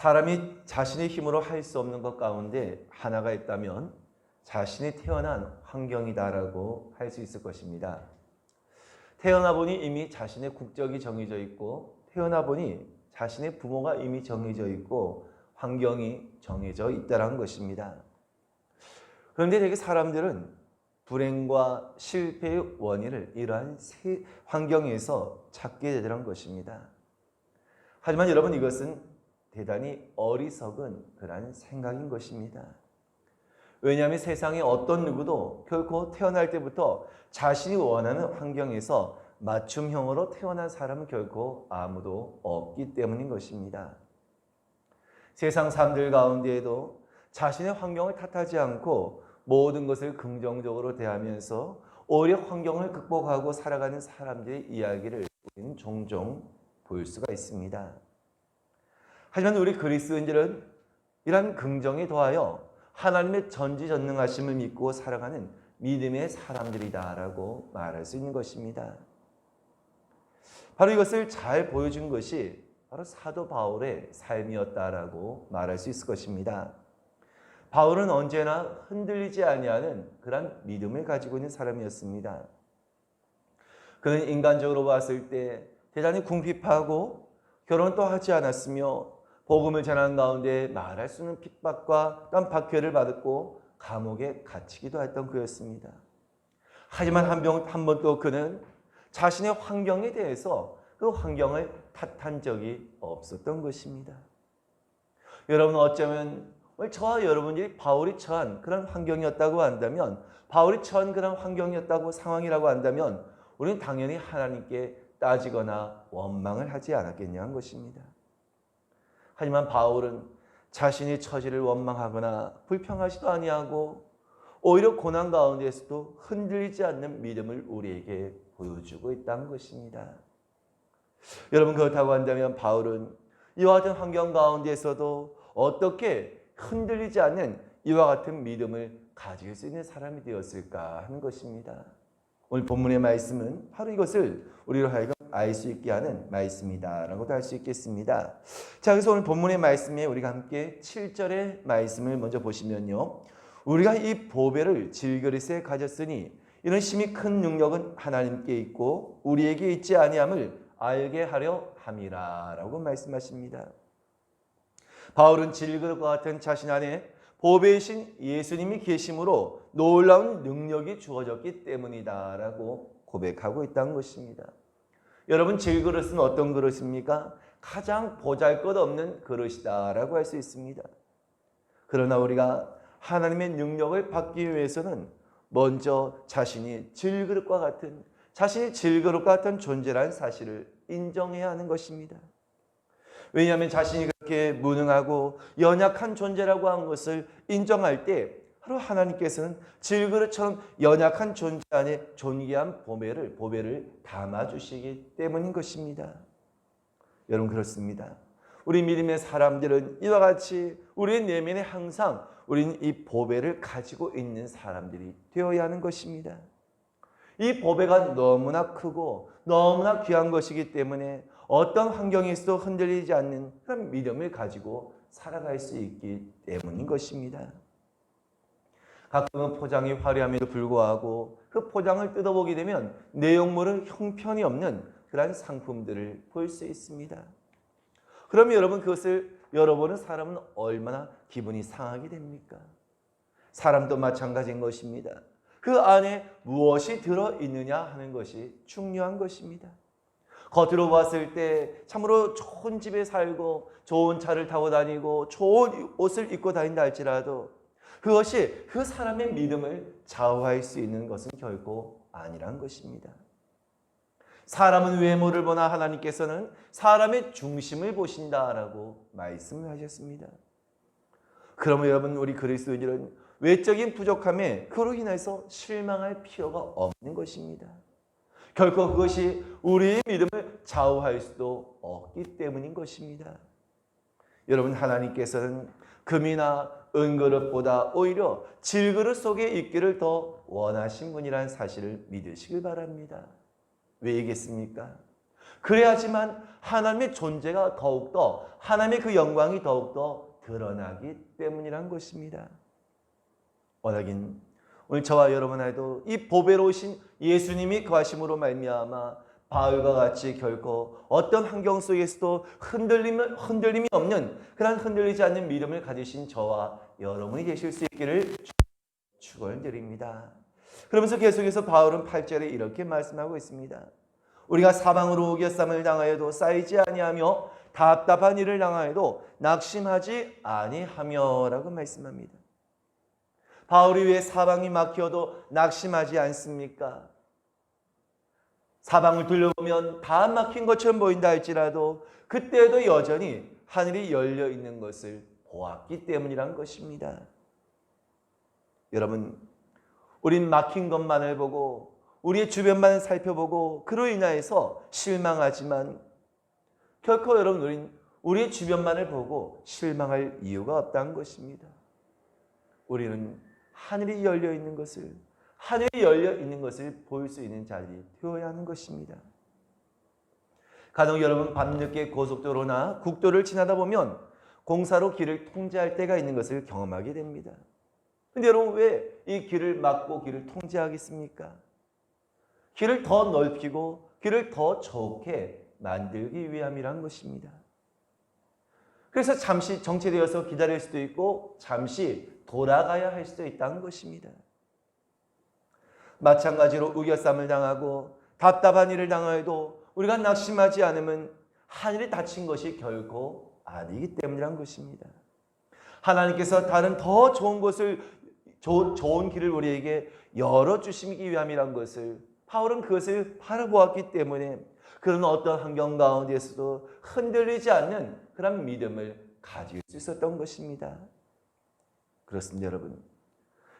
사람이 자신의 힘으로 할 수 없는 것 가운데 하나가 있다면 자신이 태어난 환경이다라고 할 수 있을 것입니다. 태어나 보니 이미 자신의 국적이 정해져 있고, 태어나 보니 자신의 부모가 이미 정해져 있고, 환경이 정해져 있다는 것입니다. 그런데 되게 사람들은 불행과 실패의 원인을 이러한 환경에서 찾게 되는 것입니다. 하지만 여러분, 이것은 대단히 어리석은 그러한 생각인 것입니다. 왜냐하면 세상에 어떤 누구도 결코 태어날 때부터 자신이 원하는 환경에서 맞춤형으로 태어난 사람은 결코 아무도 없기 때문인 것입니다. 세상 사람들 가운데에도 자신의 환경을 탓하지 않고 모든 것을 긍정적으로 대하면서 오히려 환경을 극복하고 살아가는 사람들의 이야기를 우리는 종종 볼 수가 있습니다. 하지만 우리 그리스도인들은 이러한 긍정에 더하여 하나님의 전지전능하심을 믿고 살아가는 믿음의 사람들이다라고 말할 수 있는 것입니다. 바로 이것을 잘 보여준 것이 바로 사도 바울의 삶이었다라고 말할 수 있을 것입니다. 바울은 언제나 흔들리지 아니하는 그런 믿음을 가지고 있는 사람이었습니다. 그는 인간적으로 봤을 때 대단히 궁핍하고 결혼도 하지 않았으며 복음을 전하는 가운데 말할 수 없는 핍박과 또 박해를 받았고 감옥에 갇히기도 했던 그였습니다. 하지만 한 번 또 그는 자신의 환경에 대해서 그 환경을 탓한 적이 없었던 것입니다. 여러분, 어쩌면 저와 여러분들이 바울이 처한 그런 환경이었다고 한다면, 바울이 처한 그런 환경이었다고 상황이라고 한다면 우리는 당연히 하나님께 따지거나 원망을 하지 않았겠냐는 것입니다. 하지만 바울은 자신의 처지를 원망하거나 불평하지도 아니하고 오히려 고난 가운데에서도 흔들리지 않는 믿음을 우리에게 보여주고 있다는 것입니다. 여러분, 그렇다고 한다면 바울은 이와 같은 환경 가운데에서도 어떻게 흔들리지 않는 이와 같은 믿음을 가질 수 있는 사람이 되었을까 하는 것입니다. 오늘 본문의 말씀은 바로 이것을 우리로 하여금 알 수 있게 하는 말씀이다라고도 할 수 있겠습니다. 자, 그래서 오늘 본문의 말씀에 우리가 함께 7절의 말씀을 먼저 보시면요, 우리가 이 보배를 질그릇에 가졌으니 이런 심히 큰 능력은 하나님께 있고 우리에게 있지 아니함을 알게 하려 함이라라고 말씀하십니다. 바울은 질그릇과 같은 자신 안에 보배이신 예수님이 계심으로 놀라운 능력이 주어졌기 때문이다라고 고백하고 있다는 것입니다. 여러분, 질그릇은 어떤 그릇입니까? 가장 보잘것없는 그릇이다라고 할 수 있습니다. 그러나 우리가 하나님의 능력을 받기 위해서는 먼저 자신이 질그릇과 같은 존재라는 사실을 인정해야 하는 것입니다. 왜냐하면 자신이 그렇게 무능하고 연약한 존재라고 하는 것을 인정할 때 바로 하나님께서는 질그릇처럼 연약한 존재 안에 존귀한 보배를 담아주시기 때문인 것입니다. 여러분, 그렇습니다. 우리 믿음의 사람들은 이와 같이 우리의 내면에 항상 우리는 이 보배를 가지고 있는 사람들이 되어야 하는 것입니다. 이 보배가 너무나 크고 너무나 귀한 것이기 때문에 어떤 환경에서도 흔들리지 않는 그런 믿음을 가지고 살아갈 수 있기 때문인 것입니다. 가끔은 포장이 화려함에도 불구하고 그 포장을 뜯어보게 되면 내용물은 형편이 없는 그런 상품들을 볼 수 있습니다. 그러면 여러분, 그것을 열어보는 사람은 얼마나 기분이 상하게 됩니까? 사람도 마찬가지인 것입니다. 그 안에 무엇이 들어있느냐 하는 것이 중요한 것입니다. 겉으로 봤을 때 참으로 좋은 집에 살고 좋은 차를 타고 다니고 좋은 옷을 입고 다닌다 할지라도 그것이 그 사람의 믿음을 좌우할 수 있는 것은 결코 아니란 것입니다. 사람은 외모를 보나 하나님께서는 사람의 중심을 보신다라고 말씀을 하셨습니다. 그러면 여러분, 우리 그리스도인들은 외적인 부족함에 그로 인해서 실망할 필요가 없는 것입니다. 결코 그것이 우리의 믿음을 좌우할 수도 없기 때문인 것입니다. 여러분, 하나님께서는 금이나 은그릇보다 오히려 질그릇 속에 있기를 더 원하신 분이라는 사실을 믿으시길 바랍니다. 왜이겠습니까? 그래야지만 하나님의 존재가 더욱더, 하나님의 그 영광이 더욱더 드러나기 때문이란 것입니다. 워낙인 오늘 저와 여러분에도 이 보배로우신 예수님이 거하심으로 말미암아 바울과 같이 결코 어떤 환경 속에서도 흔들림이 없는 그런 흔들리지 않는 믿음을 가지신 저와 여러분이 되실 수 있기를 축원드립니다. 그러면서 계속해서 바울은 8절에 이렇게 말씀하고 있습니다. 우리가 사방으로 우겨쌈을 당하여도 쌓이지 아니하며 답답한 일을 당하여도 낙심하지 아니하며라고 말씀합니다. 바울이 왜 사방이 막혀도 낙심하지 않습니까? 사방을 둘러보면 다 막힌 것처럼 보인다 할지라도 그때도 여전히 하늘이 열려 있는 것을 보았기 때문이란 것입니다. 여러분, 우린 막힌 것만을 보고 우리의 주변만 살펴보고 그로 인하여서 실망하지만 결코 여러분 우린 우리의 주변만을 보고 실망할 이유가 없다는 것입니다. 우리는 하늘이 열려 있는 것을 볼 수 있는 자리에 되어야 하는 것입니다. 간혹 여러분 밤늦게 고속도로나 국도를 지나다 보면 공사로 길을 통제할 때가 있는 것을 경험하게 됩니다. 근데 여러분 왜 이 길을 막고 길을 통제하겠습니까? 길을 더 넓히고 길을 더 좋게 만들기 위함이란 것입니다. 그래서 잠시 정체되어서 기다릴 수도 있고 잠시 돌아가야 할 수도 있다는 것입니다. 마찬가지로 우겨쌈을 당하고 답답한 일을 당하여도 우리가 낙심하지 않으면 하늘이 닫힌 것이 결코 아니기 때문이란 것입니다. 하나님께서 다른 더 좋은 곳을 좋은 길을 우리에게 열어주시기 위함이란 것을 바울은 그것을 바라보았기 때문에 그런 어떤 환경 가운데서도 흔들리지 않는 그런 믿음을 가질 수 있었던 것입니다. 그렇습니다, 여러분.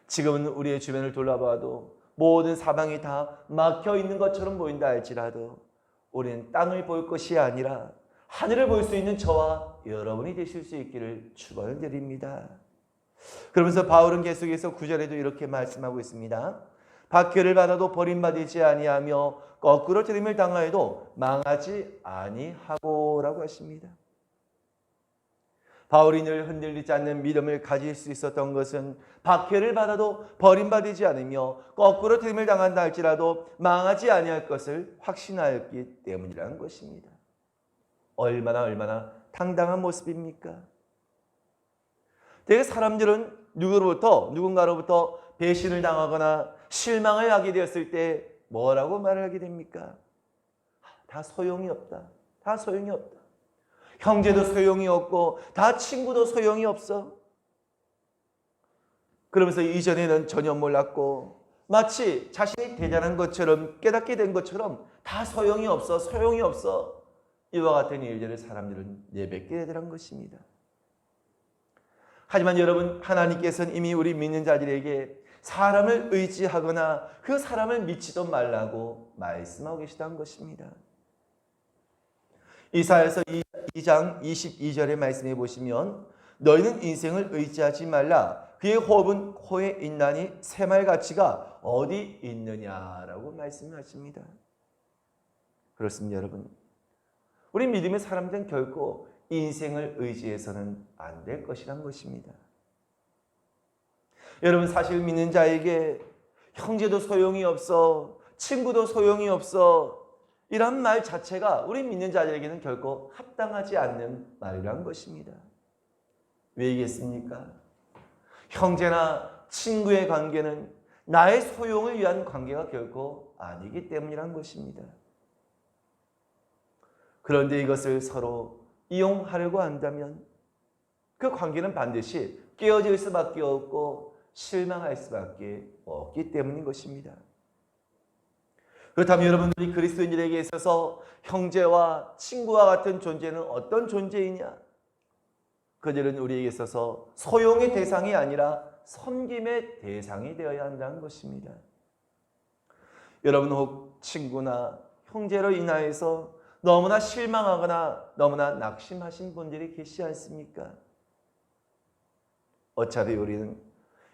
지금은 우리의 주변을 돌아봐도 모든 사방이 다 막혀 있는 것처럼 보인다 할지라도 우리는 땅을 볼 것이 아니라 하늘을 볼 수 있는 저와 여러분이 되실 수 있기를 축원드립니다. 그러면서 바울은 계속해서 9절에도 이렇게 말씀하고 있습니다. 박해를 받아도 버림받지 아니하며 거꾸로 들림을 당하여도 망하지 아니하고라고 하십니다. 바울이 늘 흔들리지 않는 믿음을 가질 수 있었던 것은 박해를 받아도 버림받지 않으며 거꾸로 들림을 당한다 할지라도 망하지 아니할 것을 확신하였기 때문이라는 것입니다. 얼마나 당당한 모습입니까? 되게 사람들은 누군가로부터 배신을 당하거나 실망을 하게 되었을 때 뭐라고 말을 하게 됩니까? 다 소용이 없다. 다 소용이 없다. 형제도 소용이 없고 다 친구도 소용이 없어. 그러면서 이전에는 전혀 몰랐고 마치 자신이 대단한 것처럼 깨닫게 된 것처럼 다 소용이 없어. 소용이 없어. 이와 같은 일들을 사람들은 내뱉게 되더란 것입니다. 하지만 여러분, 하나님께서는 이미 우리 믿는 자들에게 사람을 의지하거나 그 사람을 믿지도 말라고 말씀하고 계시다는 것입니다. 이사야서 2장 22절의 말씀해 보시면 너희는 인생을 의지하지 말라. 그의 호흡은 코에 있나니 새말 가치가 어디 있느냐라고 말씀하십니다. 그렇습니다, 여러분. 우리 믿음의 사람들은 결코 인생을 의지해서는 안 될 것이란 것입니다. 여러분, 사실 믿는 자에게 형제도 소용이 없어, 친구도 소용이 없어, 이런 말 자체가 우리 믿는 자들에게는 결코 합당하지 않는 말이란 것입니다. 왜이겠습니까? 형제나 친구의 관계는 나의 소용을 위한 관계가 결코 아니기 때문이란 것입니다. 그런데 이것을 서로 이용하려고 한다면 그 관계는 반드시 깨어질 수밖에 없고 실망할 수밖에 없기 때문인 것입니다. 그렇다면 여러분들이 그리스도인들에게 있어서 형제와 친구와 같은 존재는 어떤 존재이냐? 그들은 우리에게 있어서 소용의 대상이 아니라 섬김의 대상이 되어야 한다는 것입니다. 여러분 혹 친구나 형제로 인하여서 너무나 실망하거나 너무나 낙심하신 분들이 계시지 않습니까? 어차피 우리는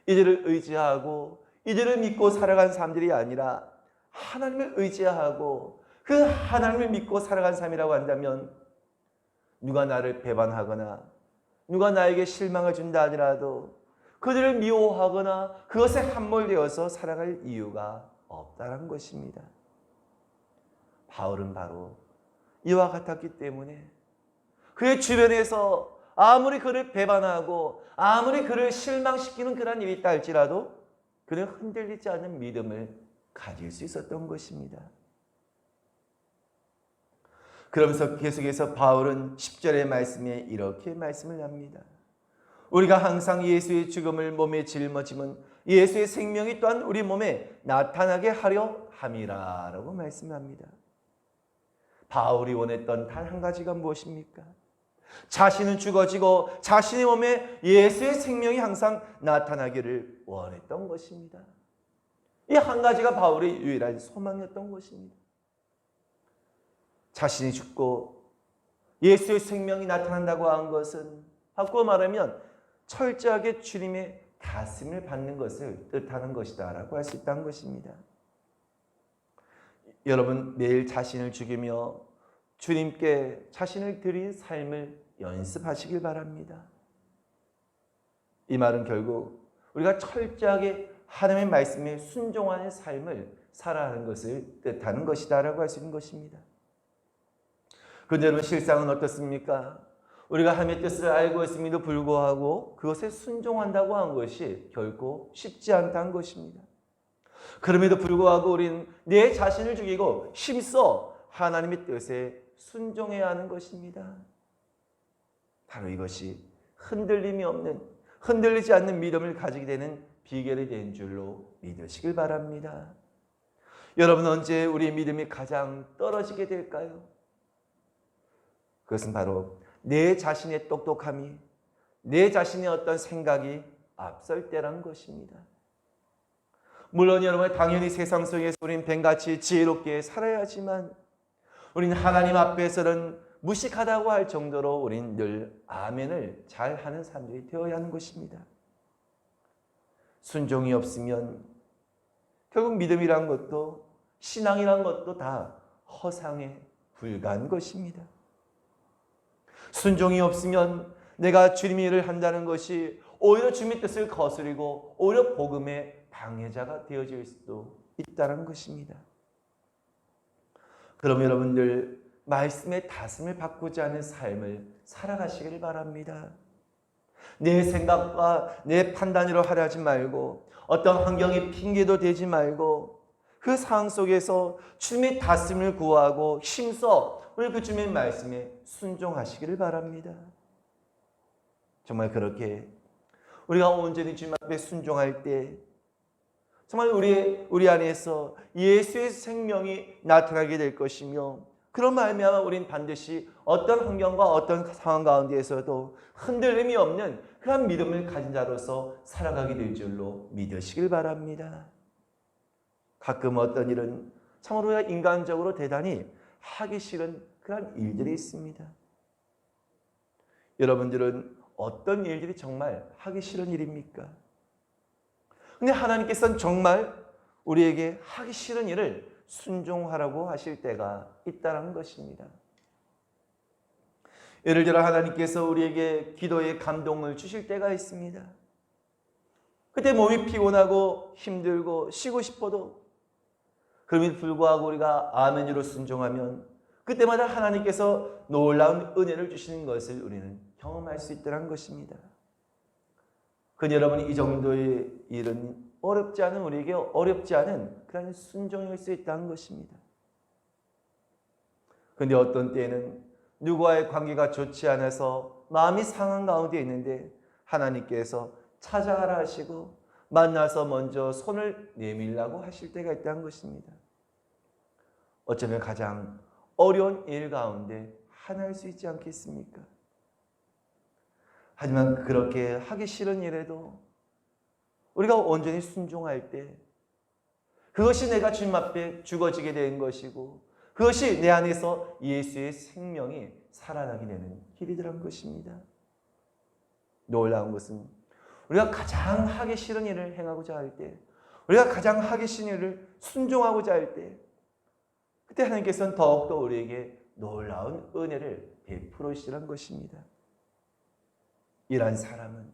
이들을 의지하고 이들을 믿고 살아간 사람들이 아니라 하나님을 의지하고 그 하나님을 믿고 살아간 삶이라고 한다면 누가 나를 배반하거나 누가 나에게 실망을 준다 하더라도 그들을 미워하거나 그것에 함몰되어서 살아갈 이유가 없다는 것입니다. 바울은 바로 이와 같았기 때문에 그의 주변에서 아무리 그를 배반하고 아무리 그를 실망시키는 그런 일이 있다 할지라도 그는 흔들리지 않는 믿음을 가질 수 있었던 것입니다. 그러면서 계속해서 바울은 10절의 말씀에 이렇게 말씀을 합니다. 우리가 항상 예수의 죽음을 몸에 짊어지면 예수의 생명이 또한 우리 몸에 나타나게 하려 함이라 라고 말씀합니다. 바울이 원했던 단 한 가지가 무엇입니까? 자신은 죽어지고 자신의 몸에 예수의 생명이 항상 나타나기를 원했던 것입니다. 이 한 가지가 바울의 유일한 소망이었던 것입니다. 자신이 죽고 예수의 생명이 나타난다고 한 것은 바꾸어 말하면 철저하게 주님의 다스림을 받는 것을 뜻하는 것이다 라고 할 수 있다는 것입니다. 여러분 매일 자신을 죽이며 주님께 자신을 드린 삶을 연습하시길 바랍니다. 이 말은 결국 우리가 철저하게 하나님의 말씀에 순종하는 삶을 살아가는 것을 뜻하는 것이다 라고 할 수 있는 것입니다. 그런데 여러분 실상은 어떻습니까? 우리가 하나님의 뜻을 알고 있음에도 불구하고 그것에 순종한다고 한 것이 결코 쉽지 않다는 것입니다. 그럼에도 불구하고 우리는 내 자신을 죽이고 힘써 하나님의 뜻에 순종해야 하는 것입니다. 바로 이것이 흔들림이 없는, 흔들리지 않는 믿음을 가지게 되는 비결이 된 줄로 믿으시길 바랍니다. 여러분 언제 우리의 믿음이 가장 떨어지게 될까요? 그것은 바로 내 자신의 똑똑함이, 내 자신의 어떤 생각이 앞설 때라는 것입니다. 물론 여러분 당연히 세상 속에서 우리는 뱀같이 지혜롭게 살아야 하지만 우리는 하나님 앞에서는 무식하다고 할 정도로 우리는 늘 아멘을 잘하는 사람들이 되어야 하는 것입니다. 순종이 없으면 결국 믿음이란 것도 신앙이란 것도 다 허상에 불과한 것입니다. 순종이 없으면 내가 주님의 일을 한다는 것이 오히려 주님의 뜻을 거스르고 오히려 복음의 방해자가 되어질 수도 있다는 것입니다. 그럼 여러분들 말씀의 다스림을 받고자 하는 삶을 살아가시길 바랍니다. 내 생각과 내 판단으로 하려지 말고 어떤 환경이 핑계도 되지 말고 그 상황 속에서 주님의 다스림을 구하고 힘써 오늘 그 주님의 말씀에 순종하시기를 바랍니다. 정말 그렇게 우리가 온전히 주님 앞에 순종할 때 정말 우리 안에서 예수의 생명이 나타나게 될 것이며 그런 말미암아 우리는 반드시 어떤 환경과 어떤 상황 가운데에서도 흔들림이 없는 그런 믿음을 가진 자로서 살아가게 될 줄로 믿으시길 바랍니다. 가끔 어떤 일은 참으로 인간적으로 대단히 하기 싫은 그런 일들이 있습니다. 여러분들은 어떤 일들이 정말 하기 싫은 일입니까? 근데 하나님께서는 정말 우리에게 하기 싫은 일을 순종하라고 하실 때가 있다는 것입니다. 예를 들어 하나님께서 우리에게 기도의 감동을 주실 때가 있습니다. 그때 몸이 피곤하고 힘들고 쉬고 싶어도 그럼에도 불구하고 우리가 아멘으로 순종하면 그때마다 하나님께서 놀라운 은혜를 주시는 것을 우리는 경험할 수 있다는 것입니다. 그런데 여러분 이 정도의 일은 어렵지 않은 우리에게 어렵지 않은 그런 순종일 수 있다는 것입니다. 그런데 어떤 때에는 누구와의 관계가 좋지 않아서 마음이 상한 가운데 있는데 하나님께서 찾아가라 하시고 만나서 먼저 손을 내밀라고 하실 때가 있다는 것입니다. 어쩌면 가장 어려운 일 가운데 하나일 수 있지 않겠습니까? 하지만 그렇게 하기 싫은 일에도 우리가 온전히 순종할 때 그것이 내가 주님 앞에 죽어지게 된 것이고 그것이 내 안에서 예수의 생명이 살아나게 되는 길이라는 것입니다. 놀라운 것은 우리가 가장 하기 싫은 일을 행하고자 할 때, 우리가 가장 하기 싫은 일을 순종하고자 할 때 그때 하나님께서는 더욱더 우리에게 놀라운 은혜를 베풀으시라는 것입니다. 이러한 사람은,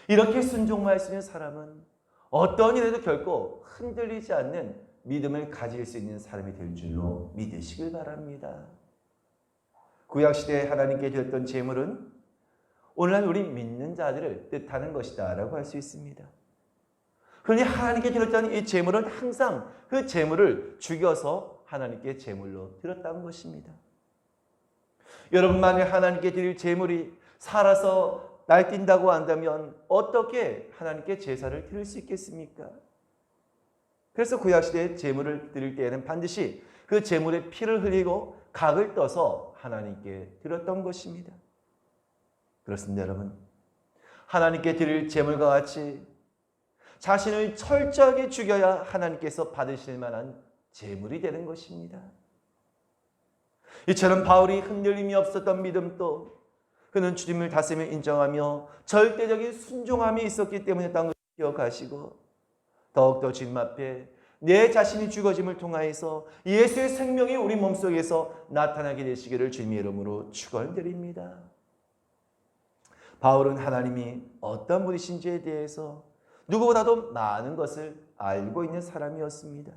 이렇게 순종할 수 있는 사람은 어떤 일에도 결코 흔들리지 않는 믿음을 가질 수 있는 사람이 될 줄로 믿으시길 바랍니다. 구약시대에 하나님께 드렸던 제물은 오늘날 우리 믿는 자들을 뜻하는 것이다 라고 할 수 있습니다. 그러니 하나님께 드렸던 이 제물은 항상 그 제물을 죽여서 하나님께 제물로 드렸다는 것입니다. 여러분, 만일 하나님께 드릴 제물이 살아서 날뛴다고 한다면 어떻게 하나님께 제사를 드릴 수 있겠습니까? 그래서 구약시대에 제물을 드릴 때에는 반드시 그 제물의 피를 흘리고 각을 떠서 하나님께 드렸던 것입니다. 그렇습니다, 여러분. 하나님께 드릴 제물과 같이 자신을 철저하게 죽여야 하나님께서 받으실 만한 제물이 되는 것입니다. 이처럼 바울이 흔들림이 없었던 믿음도 그는 주님을 다스리며 인정하며 절대적인 순종함이 있었기 때문이었다는 것을 기억하시고 더욱더 주님 앞에 내 자신이 죽어짐을 통하여서 예수의 생명이 우리 몸속에서 나타나게 되시기를 주님의 이름으로 축원드립니다. 바울은 하나님이 어떤 분이신지에 대해서 누구보다도 많은 것을 알고 있는 사람이었습니다.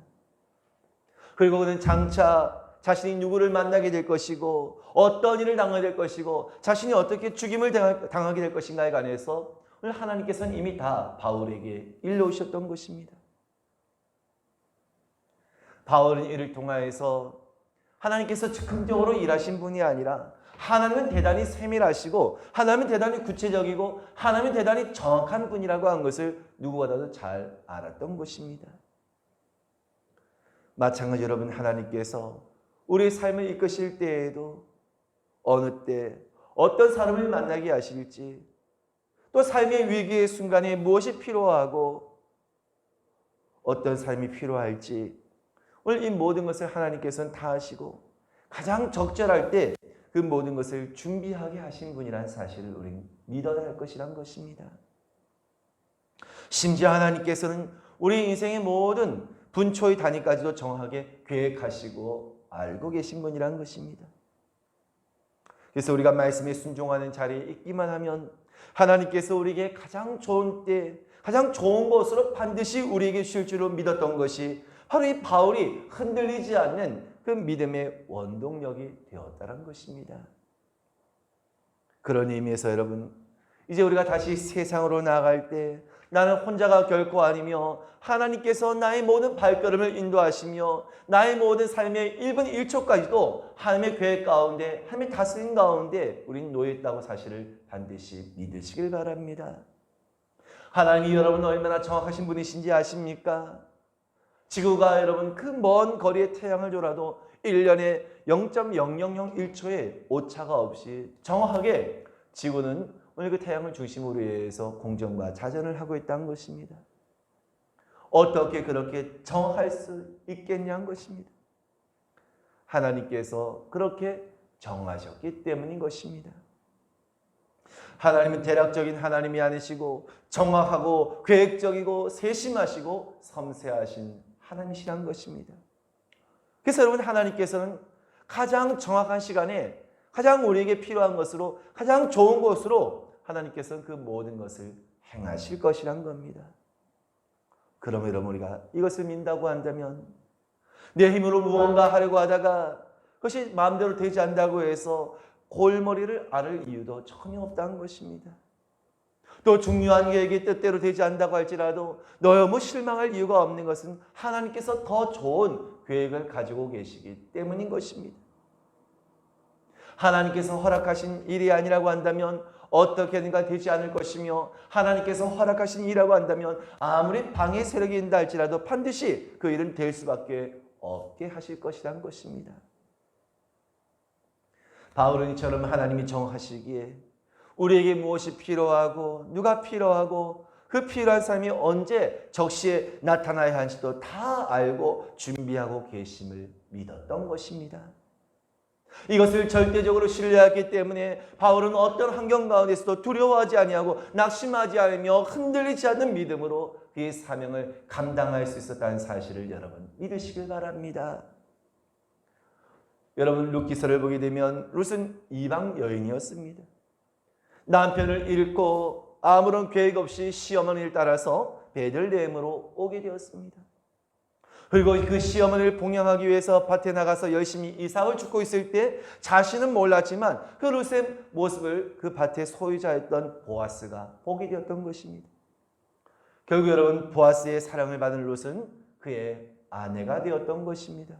그리고 그는 장차 자신이 누구를 만나게 될 것이고 어떤 일을 당하게 될 것이고 자신이 어떻게 죽임을 당하게 될 것인가에 관해서 오늘 하나님께서는 이미 다 바울에게 일러오셨던 것입니다. 바울은 이를 통하여서 하나님께서 즉흥적으로 일하신 분이 아니라 하나님은 대단히 세밀하시고 하나님은 대단히 구체적이고 하나님은 대단히 정확한 분이라고 한 것을 누구보다도 잘 알았던 것입니다. 마찬가지 여러분, 하나님께서 우리의 삶을 이끄실 때에도 어느 때 어떤 사람을 만나게 하실지, 또 삶의 위기의 순간에 무엇이 필요하고 어떤 삶이 필요할지 오늘 이 모든 것을 하나님께서는 다 하시고 가장 적절할 때 그 모든 것을 준비하게 하신 분이라는 사실을 우리는 믿어야 할 것이란 것입니다. 심지어 하나님께서는 우리 인생의 모든 분초의 단위까지도 정확하게 계획하시고 알고 계신 분이라는 것입니다. 그래서 우리가 말씀에 순종하는 자리에 있기만 하면 하나님께서 우리에게 가장 좋은 때, 가장 좋은 것으로 반드시 우리에게 주실 줄로 믿었던 것이 바로 이 바울이 흔들리지 않는 그 믿음의 원동력이 되었다는 것입니다. 그런 의미에서 여러분, 이제 우리가 다시 세상으로 나아갈 때 나는 혼자가 결코 아니며 하나님께서 나의 모든 발걸음을 인도하시며 나의 모든 삶의 1분 1초까지도 하나님의 계획 가운데, 하나님의 다스림 가운데 우리는 놓여있다고 사실을 반드시 믿으시길 바랍니다. 하나님이 여러분 얼마나 정확하신 분이신지 아십니까? 지구가 여러분 그 먼 거리의 태양을 줘라도 1년에 0.0001초의 오차가 없이 정확하게 지구는 오늘 그 태양을 중심으로 해서 공전과 자전을 하고 있다는 것입니다. 어떻게 그렇게 정확할 수 있겠냐는 것입니다. 하나님께서 그렇게 정하셨기 때문인 것입니다. 하나님은 대략적인 하나님이 아니시고 정확하고 계획적이고 세심하시고 섬세하신 하나님이시라는 것입니다. 그래서 여러분, 하나님께서는 가장 정확한 시간에 가장 우리에게 필요한 것으로 가장 좋은 것으로 하나님께서는 그 모든 것을 행하실 것이란 겁니다. 그러면 여러분, 우리가 이것을 믿는다고 한다면 내 힘으로 무언가 하려고 하다가 그것이 마음대로 되지 않는다고 해서 골머리를 앓을 이유도 전혀 없다는 것입니다. 또 중요한 계획이 뜻대로 되지 않는다고 할지라도 너무 실망할 이유가 없는 것은 하나님께서 더 좋은 계획을 가지고 계시기 때문인 것입니다. 하나님께서 허락하신 일이 아니라고 한다면 어떻게든가 되지 않을 것이며 하나님께서 허락하신 일이라고 한다면 아무리 방해 세력이 있다 할지라도 반드시 그 일은 될 수밖에 없게 하실 것이라는 것입니다. 바울은 이처럼 하나님이 정하시기에 우리에게 무엇이 필요하고 누가 필요하고 그 필요한 사람이 언제 적시에 나타나야 하는지도 다 알고 준비하고 계심을 믿었던 것입니다. 이것을 절대적으로 신뢰하기 때문에 바울은 어떤 환경 가운데서도 두려워하지 아니하고 낙심하지 않으며 흔들리지 않는 믿음으로 그의 사명을 감당할 수 있었다는 사실을 여러분 믿으시길 바랍니다. 여러분 룻기서를 보게 되면 룻은 이방 여인이었습니다. 남편을 잃고 아무런 계획 없이 시어머니를 따라서 베들레헴으로 오게 되었습니다. 그리고 그 시어머니를 봉양하기 위해서 밭에 나가서 열심히 이삭을 줍고 있을 때 자신은 몰랐지만 그 룻의 모습을 그 밭의 소유자였던 보아스가 보게 되었던 것입니다. 결국 여러분 보아스의 사랑을 받은 룻은 그의 아내가 되었던 것입니다.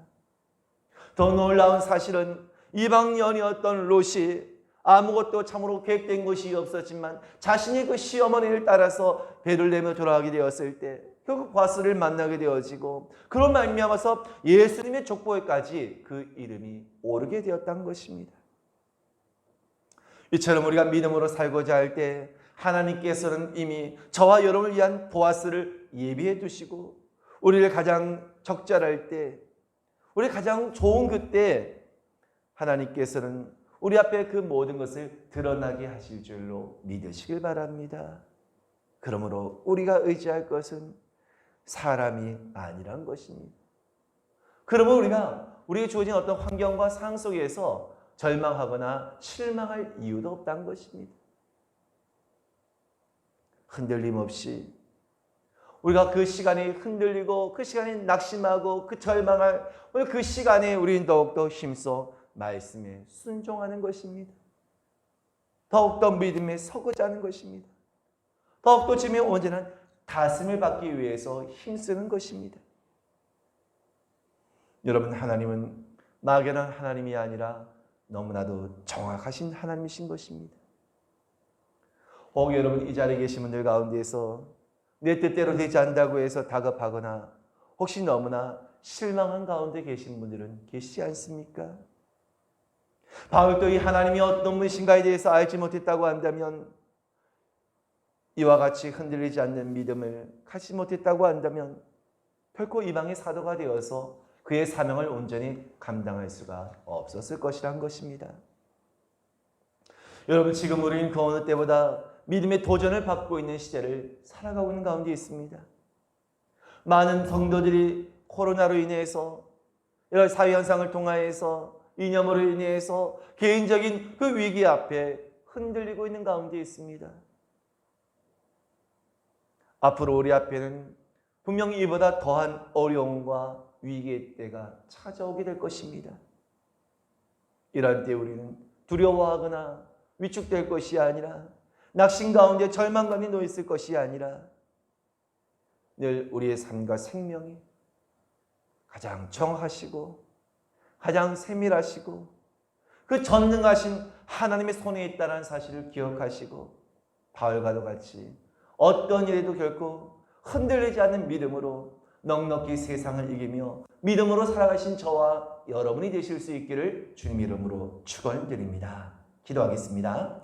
더 놀라운 사실은 이방년이었던 롯이 아무것도 참으로 계획된 것이 없었지만 자신이 그 시어머니를 따라서 베들레헴으로 돌아가게 되었을 때 결국 보아스를 만나게 되어지고 그런 말미암아서 예수님의 족보에까지 그 이름이 오르게 되었다는 것입니다. 이처럼 우리가 믿음으로 살고자 할 때 하나님께서는 이미 저와 여러분을 위한 보아스를 예비해 두시고 우리를 가장 적절할 때 우리 가장 좋은 그때 하나님께서는 우리 앞에 그 모든 것을 드러나게 하실 줄로 믿으시길 바랍니다. 그러므로 우리가 의지할 것은 사람이 아니란 것입니다. 그러면 우리가 우리에게 주어진 어떤 환경과 상황 속에서 절망하거나 실망할 이유도 없다는 것입니다. 흔들림 없이 우리가 그 시간에 흔들리고 그 시간에 낙심하고 그 절망할 그 시간에 우리는 더욱더 힘써 말씀에 순종하는 것입니다. 더욱더 믿음에 서고자 하는 것입니다. 더욱더 주님의 온전한 다스림을 받기 위해서 힘쓰는 것입니다. 여러분 하나님은 막연한 하나님이 아니라 너무나도 정확하신 하나님이신 것입니다. 혹 여러분 이 자리에 계신 분들 가운데에서 내 뜻대로 되지 않는다고 해서 다급하거나 혹시 너무나 실망한 가운데 계신 분들은 계시지 않습니까? 바울도 이 하나님이 어떤 분이신가에 대해서 알지 못했다고 한다면 이와 같이 흔들리지 않는 믿음을 갖지 못했다고 한다면 결코 이방의 사도가 되어서 그의 사명을 온전히 감당할 수가 없었을 것이란 것입니다. 여러분 지금 우리는 그 어느 때보다 믿음의 도전을 받고 있는 시대를 살아가고 있는 가운데 있습니다. 많은 성도들이 코로나로 인해서 여러 사회현상을 통하여서 이념으로 인해서 개인적인 그 위기 앞에 흔들리고 있는 가운데 있습니다. 앞으로 우리 앞에는 분명히 이보다 더한 어려움과 위기의 때가 찾아오게 될 것입니다. 이런 때 우리는 두려워하거나 위축될 것이 아니라 낙심 가운데 절망감이 놓여있을 것이 아니라 늘 우리의 삶과 생명이 가장 정하시고 가장 세밀하시고 그 전능하신 하나님의 손에 있다는 사실을 기억하시고 바울과도 같이 어떤 일에도 결코 흔들리지 않는 믿음으로 넉넉히 세상을 이기며 믿음으로 살아가신 저와 여러분이 되실 수 있기를 주님 이름으로 축원드립니다. 기도하겠습니다.